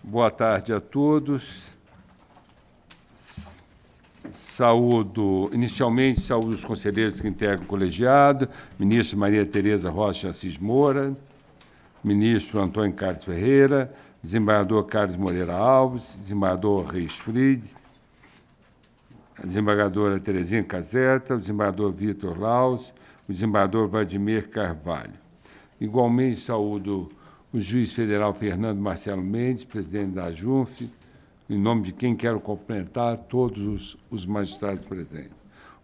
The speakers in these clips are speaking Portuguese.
Boa tarde a todos. Inicialmente, saúdo os conselheiros que integram o colegiado, ministra Maria Tereza Rocha Assis Moura, ministro Antônio Carlos Ferreira, desembargador Carlos Moreira Alves, desembargador Reis Fried, a desembargadora Terezinha Caserta, o desembargador Vitor Laus, o desembargador Vladimir Carvalho. Igualmente, saúdo o juiz federal Fernando Marcelo Mendes, presidente da JUNF, em nome de quem quero cumprimentar todos os magistrados presentes.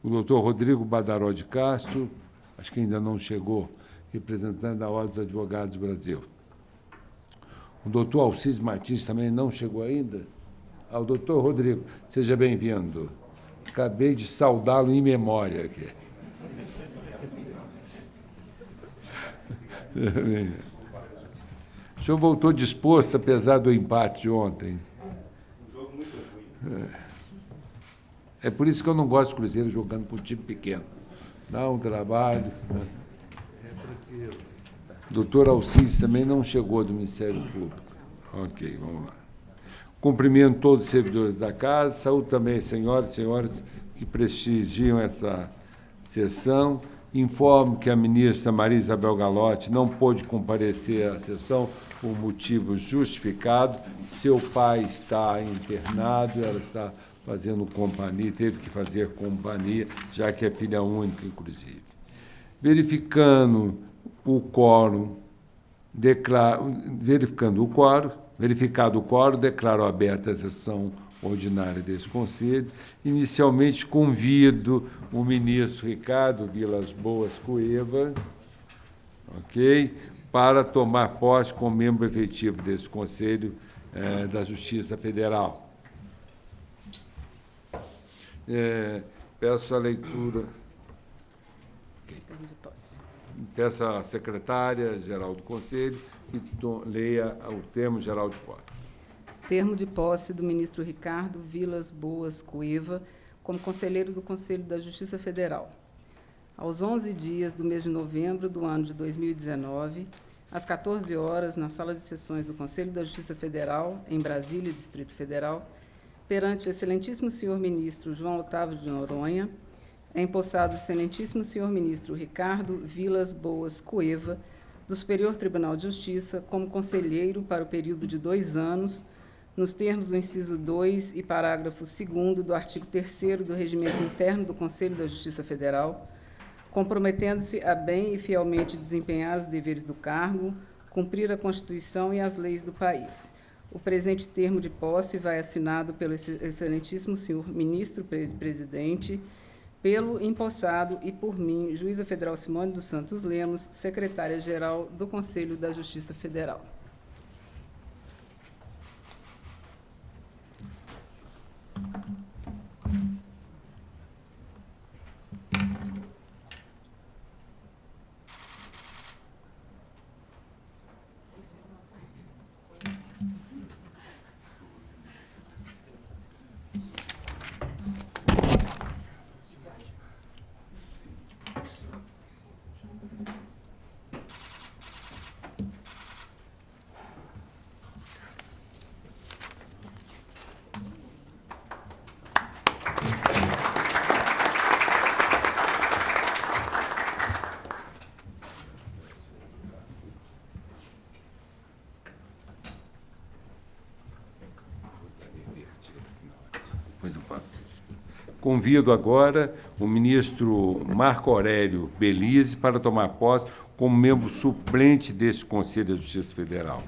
O doutor Rodrigo Badaró de Castro, acho que ainda não chegou, representante da Ordem dos Advogados do Brasil. O doutor Alcides Martins também não chegou ainda. O doutor Rodrigo, seja bem-vindo. Acabei de saudá-lo em memória aqui. O senhor voltou disposto, apesar do empate de ontem. É por isso que eu não gosto de Cruzeiro jogando com um time pequeno. Dá um trabalho. O doutor Alcides também não chegou do Ministério Público. Ok, vamos lá. Cumprimento todos os servidores da casa, saúdo também senhoras e senhores que prestigiam essa sessão. Informo que a ministra Maria Isabel Galotti não pôde comparecer à sessão por motivo justificado. Seu pai está internado, ela está fazendo companhia, teve que fazer companhia, já que é filha única, inclusive. Verificando o quórum, verificado o quórum, declaro aberta a sessão ordinária desse Conselho. Inicialmente, convido o ministro Ricardo Vilas Boas Cueva, para tomar posse como membro efetivo desse Conselho da Justiça Federal. Peço a leitura. Peço à secretária-geral do Conselho que leia o termo geral de posse. Termo de posse do ministro Ricardo Vilas Boas Cueva como conselheiro do Conselho da Justiça Federal. Aos 11 dias do mês de novembro do ano de 2019, às 14 horas, na sala de sessões do Conselho da Justiça Federal, em Brasília, Distrito Federal, perante o excelentíssimo senhor ministro João Otávio de Noronha, é empossado o excelentíssimo senhor ministro Ricardo Vilas Boas Cueva, do Superior Tribunal de Justiça, como conselheiro para o período de 2 anos, nos termos do inciso 2 e parágrafo 2º do artigo 3º do Regimento Interno do Conselho da Justiça Federal, comprometendo-se a bem e fielmente desempenhar os deveres do cargo, cumprir a Constituição e as leis do país. O presente termo de posse vai assinado pelo excelentíssimo senhor ministro presidente, pelo empossado e por mim, juíza federal Simone dos Santos Lemos, secretária-geral do Conselho da Justiça Federal. Convido agora o ministro Marco Aurélio Belize para tomar posse como membro suplente deste Conselho da Justiça Federal.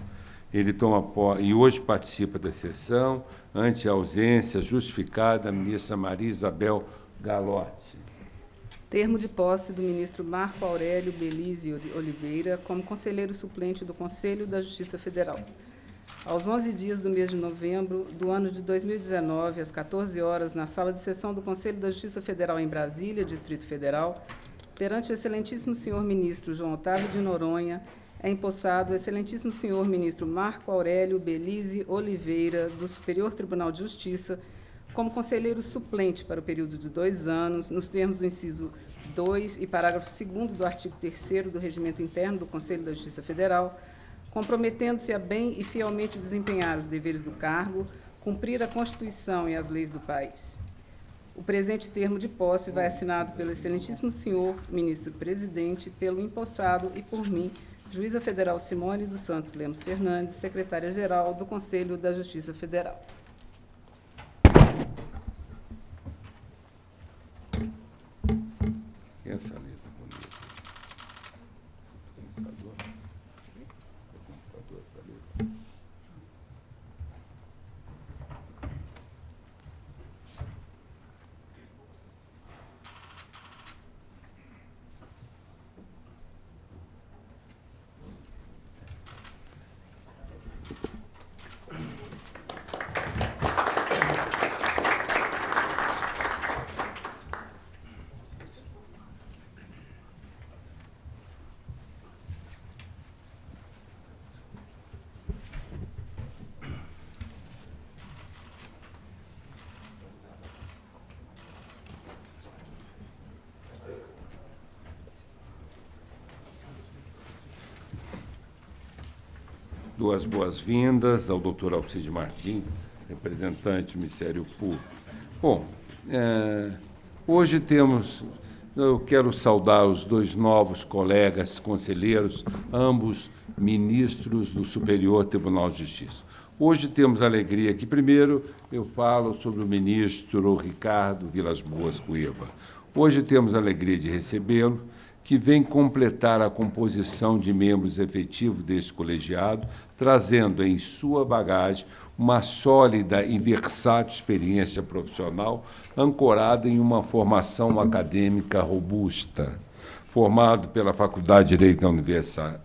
Ele toma posse e hoje participa da sessão, ante a ausência justificada da ministra Maria Isabel Galotti. Termo de posse do ministro Marco Aurélio Belize Oliveira como conselheiro suplente do Conselho da Justiça Federal. Aos 11 dias do mês de novembro do ano de 2019, às 14 horas, na sala de sessão do Conselho da Justiça Federal em Brasília, Distrito Federal, perante o excelentíssimo senhor ministro João Otávio de Noronha, é empossado o excelentíssimo senhor ministro Marco Aurélio Belize Oliveira, do Superior Tribunal de Justiça, como conselheiro suplente para o período de 2 anos, nos termos do inciso 2 e parágrafo 2º do artigo 3º do Regimento Interno do Conselho da Justiça Federal, comprometendo-se a bem e fielmente desempenhar os deveres do cargo, cumprir a Constituição e as leis do país. O presente termo de posse vai assinado pelo excelentíssimo senhor ministro-presidente, pelo empossado e por mim, Juíza Federal Simone dos Santos Lemos Fernandes, secretária-geral do Conselho da Justiça Federal. Essa letra bonita. Computador. Computador, essa letra. Dou as boas-vindas ao doutor Alcides Martins, representante do Ministério Público. Bom, hoje eu quero saudar os dois novos colegas conselheiros, ambos ministros do Superior Tribunal de Justiça. Hoje temos a alegria que, primeiro, eu falo sobre o ministro Ricardo Vilas Boas Cueva. Hoje temos a alegria de recebê-lo, que vem completar a composição de membros efetivos deste colegiado, trazendo em sua bagagem uma sólida e versátil experiência profissional ancorada em uma formação acadêmica robusta. Formado pela Faculdade de Direito da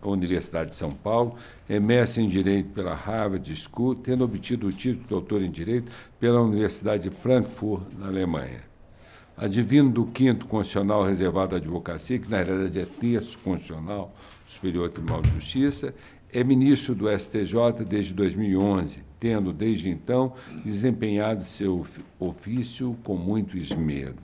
Universidade de São Paulo, é mestre em Direito pela Harvard School, tendo obtido o título de doutor em Direito pela Universidade de Frankfurt, na Alemanha. Advindo do 5º Constitucional reservado à advocacia, que na realidade é terço constitucional do Superior Tribunal de Justiça, é ministro do STJ desde 2011, tendo, desde então, desempenhado seu ofício com muito esmero.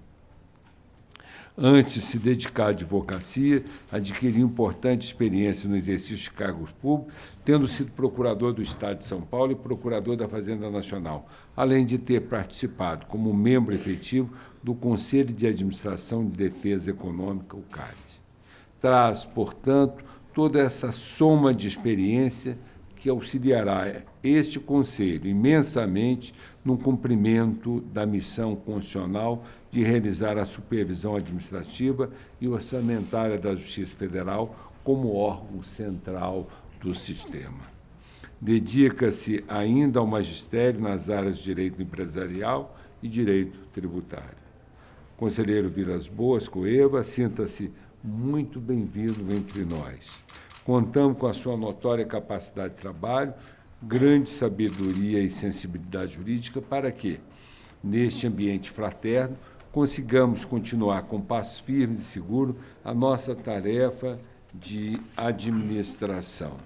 Antes de se dedicar à advocacia, adquiriu importante experiência no exercício de cargos públicos, tendo sido procurador do Estado de São Paulo e procurador da Fazenda Nacional, além de ter participado como membro efetivo do Conselho de Administração de Defesa Econômica, o CAD. Traz, portanto, toda essa soma de experiência que auxiliará este Conselho imensamente no cumprimento da missão constitucional de realizar a supervisão administrativa e orçamentária da Justiça Federal como órgão central do sistema. Dedica-se ainda ao magistério nas áreas de direito empresarial e direito tributário. Conselheiro Vilas Boas Cueva, sinta-se muito bem-vindo entre nós. Contamos com a sua notória capacidade de trabalho, grande sabedoria e sensibilidade jurídica para que, neste ambiente fraterno, consigamos continuar com passos firmes e seguros a nossa tarefa de administração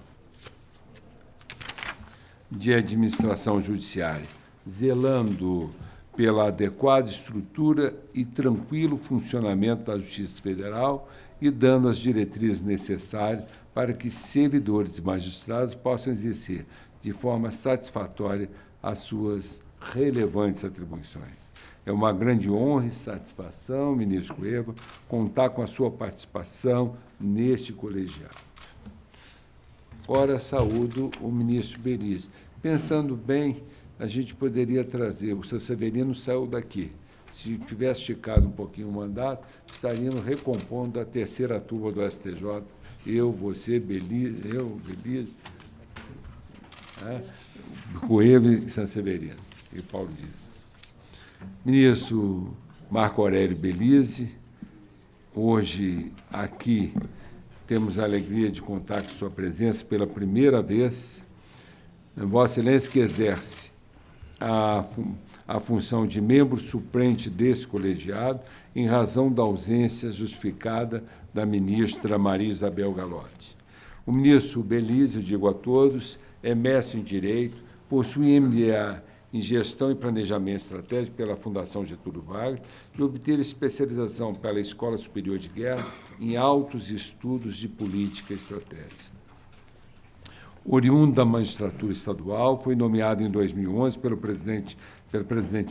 judiciária, zelando pela adequada estrutura e tranquilo funcionamento da Justiça Federal e dando as diretrizes necessárias para que servidores e magistrados possam exercer de forma satisfatória as suas relevantes atribuições. É uma grande honra e satisfação, ministro Cueva, contar com a sua participação neste colegiado. Ora, saúdo o ministro Belise. Pensando bem, a gente poderia trazer, o seu Severino saiu daqui. Se tivesse esticado um pouquinho o mandato, estaríamos recompondo a terceira turma do STJ, eu, você, Belise, Cueva e San Severino, e Paulo Dias. Ministro Marco Aurélio Belise, hoje aqui temos a alegria de contar com sua presença pela primeira vez. Vossa Excelência que exerce a função de membro suplente desse colegiado em razão da ausência justificada da ministra Maria Isabel Galotti. O ministro Belise, eu digo a todos, é mestre em Direito, possui MBA em Gestão e Planejamento Estratégico pela Fundação Getúlio Vargas e obteve especialização pela Escola Superior de Guerra em Altos Estudos de Política Estratégica. oriundo da magistratura estadual, foi nomeado em 2011 pelo presidente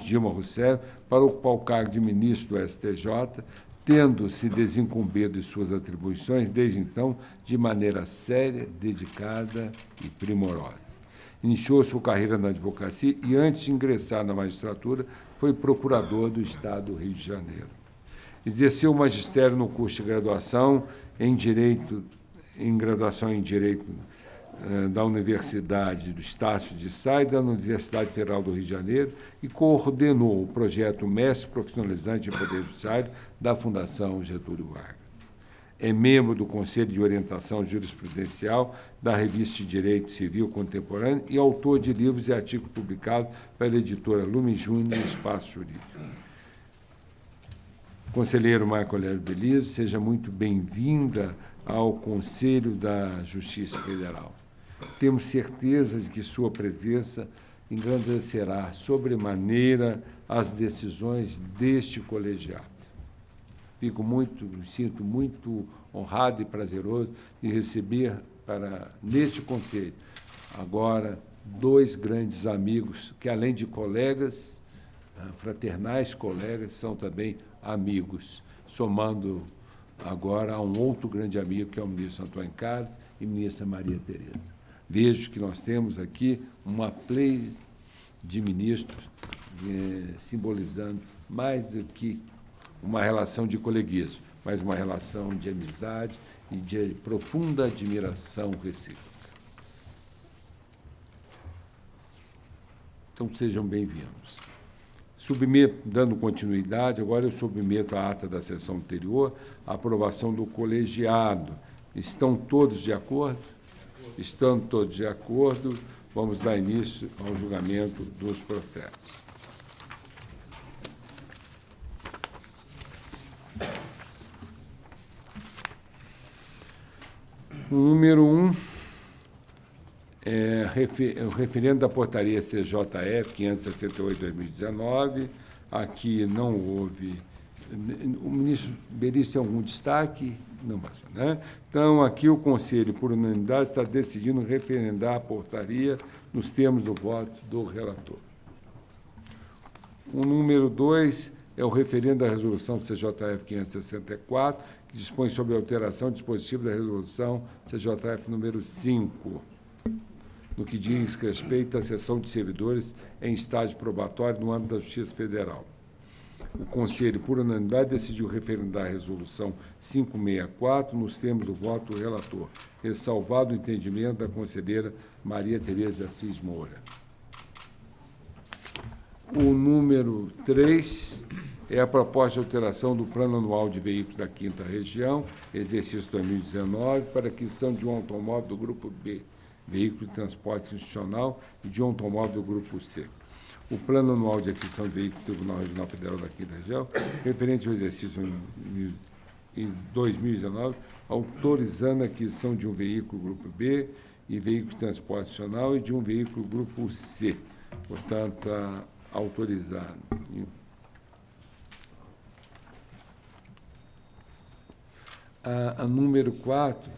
Dilma Rousseff para ocupar o cargo de ministro do STJ, tendo se desincumbido de suas atribuições desde então de maneira séria, dedicada e primorosa. Iniciou sua carreira na advocacia e, antes de ingressar na magistratura, foi procurador do Estado do Rio de Janeiro. Exerceu o magistério no curso de graduação em Direito da Universidade do Estácio de Sá e da Universidade Federal do Rio de Janeiro e coordenou o projeto Mestre Profissionalizante em Poder Judiciário da Fundação Getúlio Vargas. É membro do Conselho de Orientação Jurisprudencial da Revista de Direito Civil Contemporâneo e autor de livros e artigos publicados pela editora Lume Júnior e Espaço Jurídico. Conselheiro Marco Aurélio Belizo, seja muito bem-vinda ao Conselho da Justiça Federal. Temos certeza de que sua presença engrandecerá sobremaneira as decisões deste colegiado. Me sinto muito honrado e prazeroso de receber neste conselho, agora, dois grandes amigos que, além de colegas, fraternais colegas, são também amigos, somando agora a um outro grande amigo, que é o ministro Antônio Carlos e a ministra Maria Tereza. Vejo que nós temos aqui uma play de ministros simbolizando mais do que uma relação de coleguismo, mas uma relação de amizade e de profunda admiração recíproca. Então, sejam bem-vindos. Dando continuidade, agora eu submeto à ata da sessão anterior a aprovação do colegiado. Estão todos de acordo? Estando todos de acordo, vamos dar início ao julgamento dos processos. O número 1 é o referendo da portaria CJF 568/2019. Aqui não houve... O ministro Berício tem algum destaque? Não passou, né? Então, aqui o Conselho, por unanimidade, está decidindo referendar a portaria nos termos do voto do relator. O número 2 é o referendo da resolução CJF 564, que dispõe sobre a alteração do dispositivo da resolução CJF número 5, no que diz respeito à cessão de servidores em estágio probatório no âmbito da Justiça Federal. O Conselho, por unanimidade, decidiu referendar a resolução 564 nos termos do voto do relator, ressalvado o entendimento da conselheira Maria Tereza de Assis Moura. O número 3 é a proposta de alteração do Plano Anual de Veículos da 5ª Região, exercício 2019, para aquisição de um automóvel do Grupo B, Veículo de Transporte Institucional, e de um automóvel do Grupo C. O Plano Anual de Aquisição de Veículos do Tribunal Regional Federal da 5ª Região, referente ao exercício em 2019, autorizando a aquisição de um veículo Grupo B e veículo de transporte institucional e de um veículo Grupo C. Portanto, autorizado. A número 4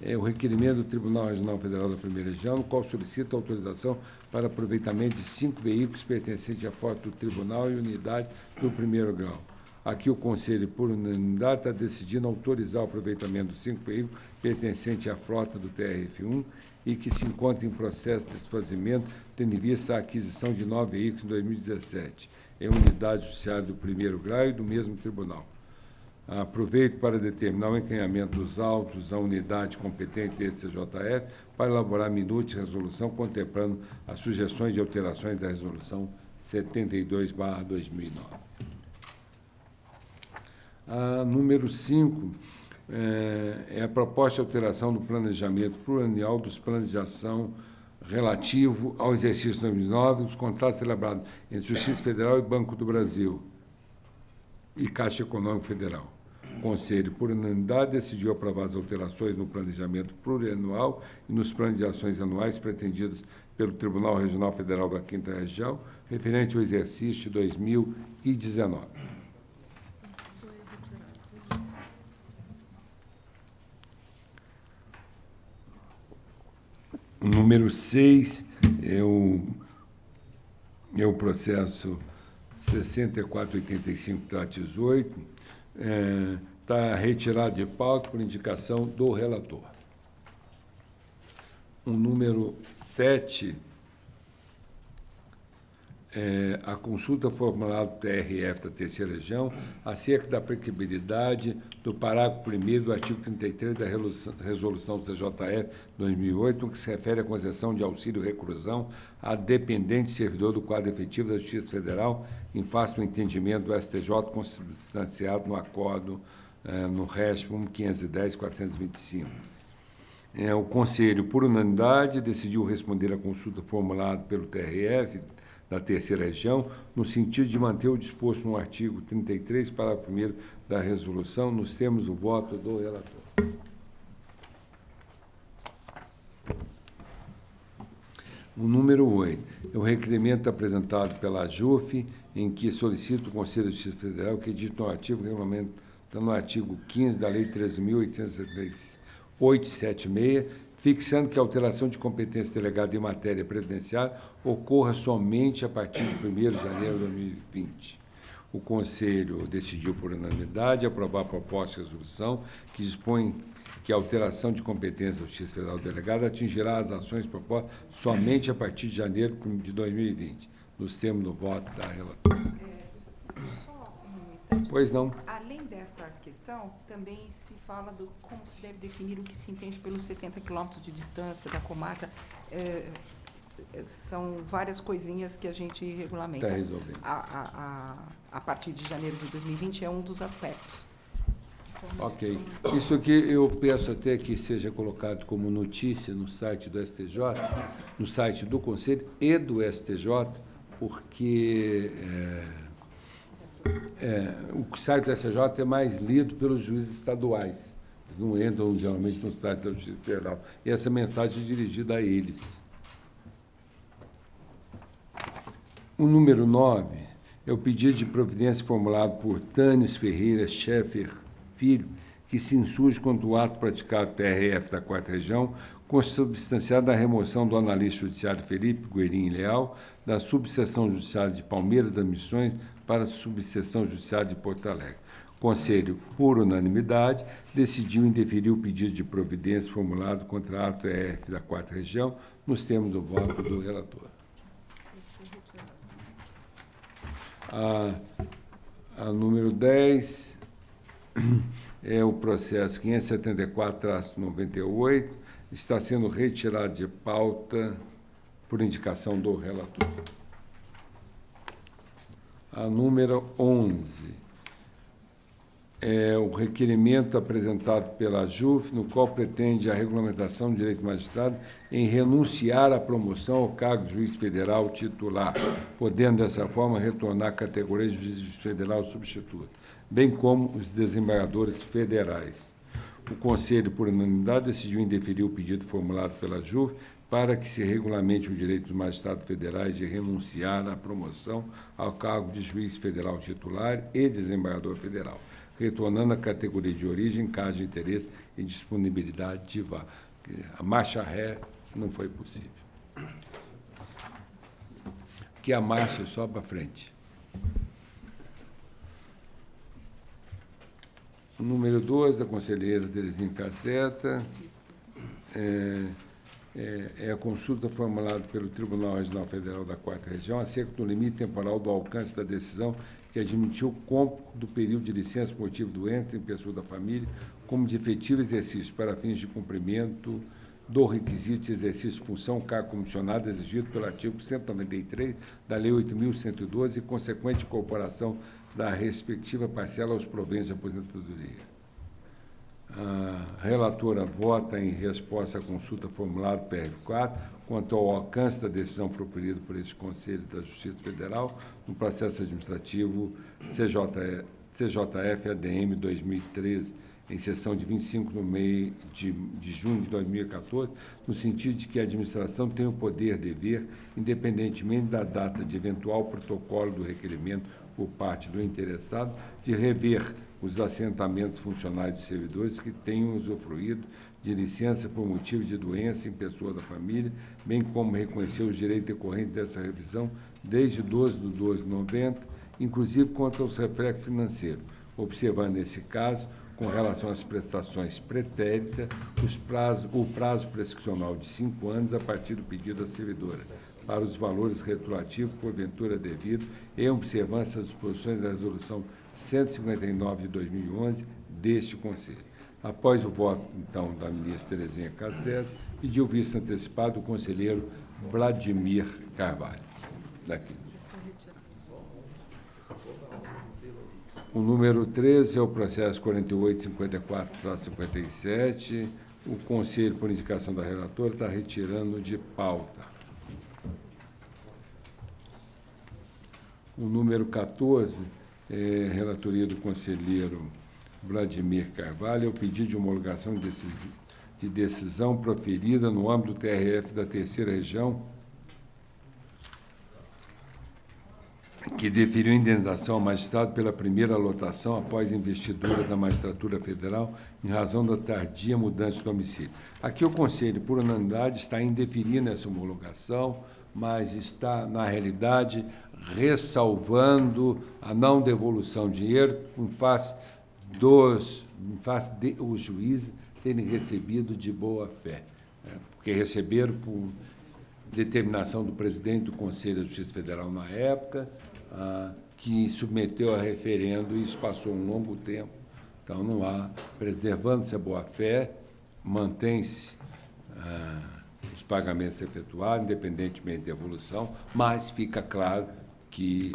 é o requerimento do Tribunal Regional Federal da 1ª Região, no qual solicita autorização para aproveitamento de 5 veículos pertencentes à frota do Tribunal e unidade do 1º grau. Aqui o Conselho, por unanimidade, está decidindo autorizar o aproveitamento dos 5 veículos pertencentes à frota do TRF1 e que se encontra em processo de desfazimento, tendo em vista a aquisição de 9 veículos em 2017, em unidade judiciária do 1º grau e do mesmo tribunal. Aproveito para determinar o encaminhamento dos autos à unidade competente deste CJF para elaborar minuta de resolução contemplando as sugestões de alterações da resolução 72/2009. A número 5 é a proposta de alteração do planejamento plurianual dos planos de ação relativo ao exercício 2009 dos contratos celebrados entre Justiça Federal e Banco do Brasil e Caixa Econômica Federal. O Conselho, por unanimidade, decidiu aprovar as alterações no planejamento plurianual e nos planos de ações anuais pretendidos pelo Tribunal Regional Federal da 5ª Região, referente ao exercício de 2019. número 6 é o processo 6485-18, está retirado de pauta por indicação do relator. O número 7 a consulta formulada pelo TRF da Terceira Região acerca da aplicabilidade do parágrafo 1º do artigo 33 da Resolução CJF 2008, no que se refere à concessão de auxílio-reclusão a dependente servidor do quadro efetivo da Justiça Federal em face do entendimento do STJ consubstanciado no acordo no RESP 510-425. O Conselho, por unanimidade, decidiu responder à consulta formulada pelo TRF da Terceira Região, no sentido de manter o disposto no artigo 33, parágrafo 1º da resolução, nos termos do voto do relator. O número 8 é o requerimento apresentado pela AJUF, em que solicita o Conselho de Justiça Federal que edite no artigo 15 da Lei 13.876, fixando que a alteração de competência delegada em matéria previdenciária ocorra somente a partir de 1º de janeiro de 2020. O Conselho decidiu por unanimidade aprovar a proposta de resolução que dispõe que a alteração de competência da Justiça Federal delegada atingirá as ações propostas somente a partir de janeiro de 2020, nos termos do voto da relatora. Só um instante. Pois não. Além desta questão, também se fala do como se deve definir o que se entende pelos 70 quilômetros de distância da comarca. São várias coisinhas que a gente regulamenta. Está resolvendo. A partir de janeiro de 2020 é um dos aspectos. Ok. Isso aqui eu peço até que seja colocado como notícia no site do STJ, no site do Conselho e do STJ, porque o site do STJ é mais lido pelos juízes estaduais. Eles não entram geralmente no site da Justiça Federal. E essa mensagem é dirigida a eles. O número 9 é o pedido de providência formulado por Tânis Ferreira Schaeffer Filho, que se insurge contra o ato praticado pela TRF da 4ª Região, consubstanciado da remoção do analista judiciário Felipe Guerin Leal da subseção judiciária de Palmeiras das Missões para a subseção judiciária de Porto Alegre. O Conselho, por unanimidade, decidiu indeferir o pedido de providência formulado contra a ato TRF da 4ª Região, nos termos do voto do relator. A número 10 é o processo 574-98, está sendo retirado de pauta por indicação do relator. A número 11 é o requerimento apresentado pela JUF, no qual pretende a regulamentação do direito do magistrado em renunciar à promoção ao cargo de juiz federal titular, podendo, dessa forma, retornar à categoria de juiz federal substituto, bem como os desembargadores federais. O Conselho, por unanimidade, decidiu indeferir o pedido formulado pela JUF para que se regulamente o direito dos magistrados federais de renunciar à promoção ao cargo de juiz federal titular e desembargador federal, retornando à categoria de origem, em caso de interesse e disponibilidade de vaga. A marcha ré não foi possível. Que a marcha é só para frente. O número 2, da conselheira Terezinha Caseta, é a consulta formulada pelo Tribunal Regional Federal da 4ª Região acerca do limite temporal do alcance da decisão que admitiu o cômputo do período de licença por motivo doente em pessoa da família como de efetivo exercício para fins de cumprimento do requisito de exercício de função cargo comissionado exigido pelo artigo 193 da Lei 8.112 e consequente incorporação da respectiva parcela aos proventos de aposentadoria. A relatora vota em resposta à consulta formulada pelo PR4 quanto ao alcance da decisão proferida por este Conselho da Justiça Federal no processo administrativo CJF-ADM 2013, em sessão de 25 de junho de 2014, no sentido de que a administração tem o poder-dever, independentemente da data de eventual protocolo do requerimento por parte do interessado, de rever os assentamentos funcionais dos servidores que tenham usufruído de licença por motivo de doença em pessoa da família, bem como reconhecer os direitos decorrentes dessa revisão desde 12/12/90, inclusive quanto aos reflexos financeiros, observando, nesse caso, com relação às prestações pretéritas, o prazo prescricional de 5 anos a partir do pedido da servidora, para os valores retroativos, porventura devido, em observância das disposições da Resolução 159 de 2011 deste Conselho. Após o voto, então, da ministra Terezinha Cacete, pediu visto antecipado o conselheiro Vladimir Carvalho. Daqui. O número 13 é o processo 4854/57. O Conselho, por indicação da relatora, está retirando de pauta. O número 14 é relatoria do conselheiro Vladimir Carvalho, é o pedido de homologação de decisão proferida no âmbito do TRF da Terceira Região, que deferiu indenização ao magistrado pela primeira lotação após a investidura da magistratura federal em razão da tardia mudança de domicílio. Aqui o Conselho, por unanimidade, está indeferindo essa homologação, mas está, na realidade, ressalvando a não devolução de dinheiro em face de os juízes terem recebido de boa fé, porque receberam por determinação do presidente do Conselho da Justiça Federal na época, que submeteu a referendo, e isso passou um longo tempo. Então, não há, preservando-se a boa-fé, mantém-se os pagamentos efetuados, independentemente da evolução, mas fica claro que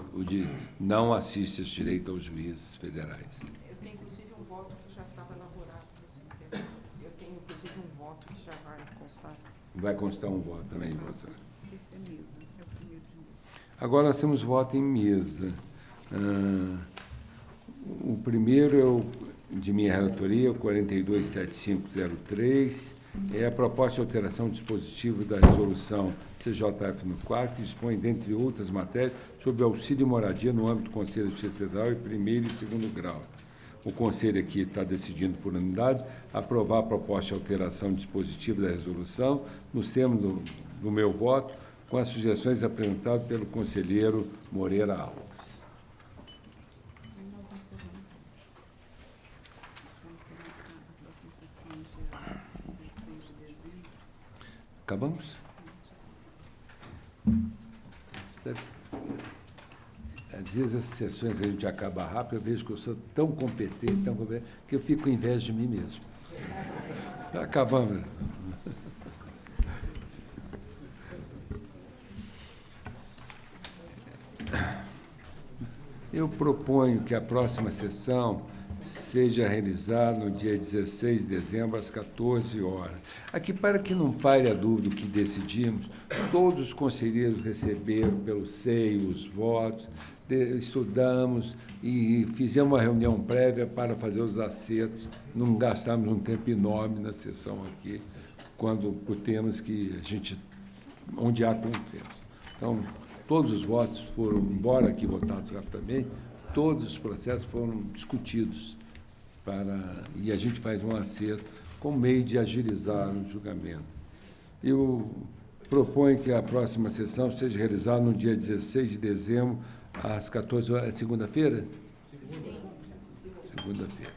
não assiste esse direito aos juízes federais. Eu tenho, inclusive, um voto que já estava elaborado no sistema. Eu tenho, inclusive, um voto que já vai constar. Vai constar um voto também, você. Esse é mesa, é o primeiro de mesa. Agora nós temos voto em mesa. O primeiro é o de minha relatoria, o 427503, é a proposta de alteração do dispositivo da resolução CJF no 4, que dispõe, dentre outras matérias, sobre auxílio e moradia no âmbito do Conselho de Justiça Federal em primeiro e segundo grau. O Conselho aqui está decidindo por unanimidade aprovar a proposta de alteração do dispositivo da resolução, nos termos do meu voto, com as sugestões apresentadas pelo conselheiro Moreira Alves. Nós encerramos. Vamos marcar a próxima sessão, dia 16 de dezembro. Acabamos? Às vezes as sessões a gente acaba rápido, eu vejo que eu sou tão competente, que eu fico com inveja de mim mesmo. Acabamos. Eu proponho que a próxima sessão seja realizada no dia 16 de dezembro, às 14 horas. Aqui, para que não pare a dúvida do que decidimos, todos os conselheiros receberam pelo SEI os votos, estudamos e fizemos uma reunião prévia para fazer os acertos, não gastamos um tempo enorme na sessão aqui, quando por temas que onde há consenso. Então, todos os votos foram, embora aqui votados rapidamente, todos os processos foram discutidos e a gente faz um acerto com meio de agilizar o julgamento. Eu proponho que a próxima sessão seja realizada no dia 16 de dezembro, às 14 horas. É segunda-feira? Segunda-feira.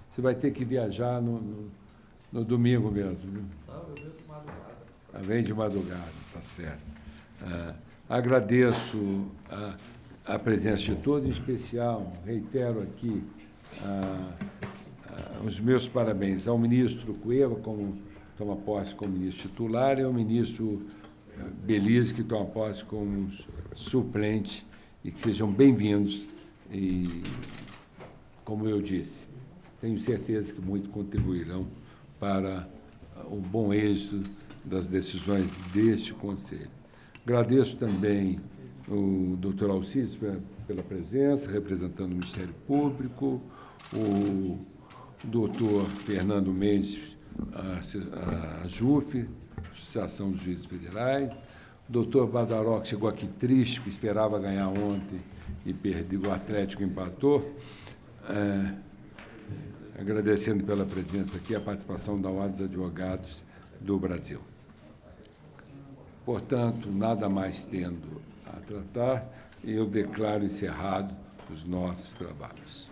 Você vai ter que viajar no domingo mesmo, viu? Não, eu venho de madrugada. Vem de madrugada, está certo. Agradeço a presença de todos, em especial, reitero aqui os meus parabéns ao ministro Cueva, como toma posse como ministro titular, e ao ministro Belize, que toma posse como suplente, e que sejam bem-vindos. E, como eu disse, tenho certeza que muito contribuirão para o bom êxito das decisões deste Conselho. Agradeço também o doutor Alcides pela presença, representando o Ministério Público, o doutor Fernando Mendes, a JUF, Associação dos Juízes Federais, o doutor Badaró, que chegou aqui triste, que esperava ganhar ontem e perdeu, o Atlético empatou. agradecendo pela presença aqui a participação da Ordem dos Advogados do Brasil. Portanto, nada mais tendo a tratar, eu declaro encerrado os nossos trabalhos.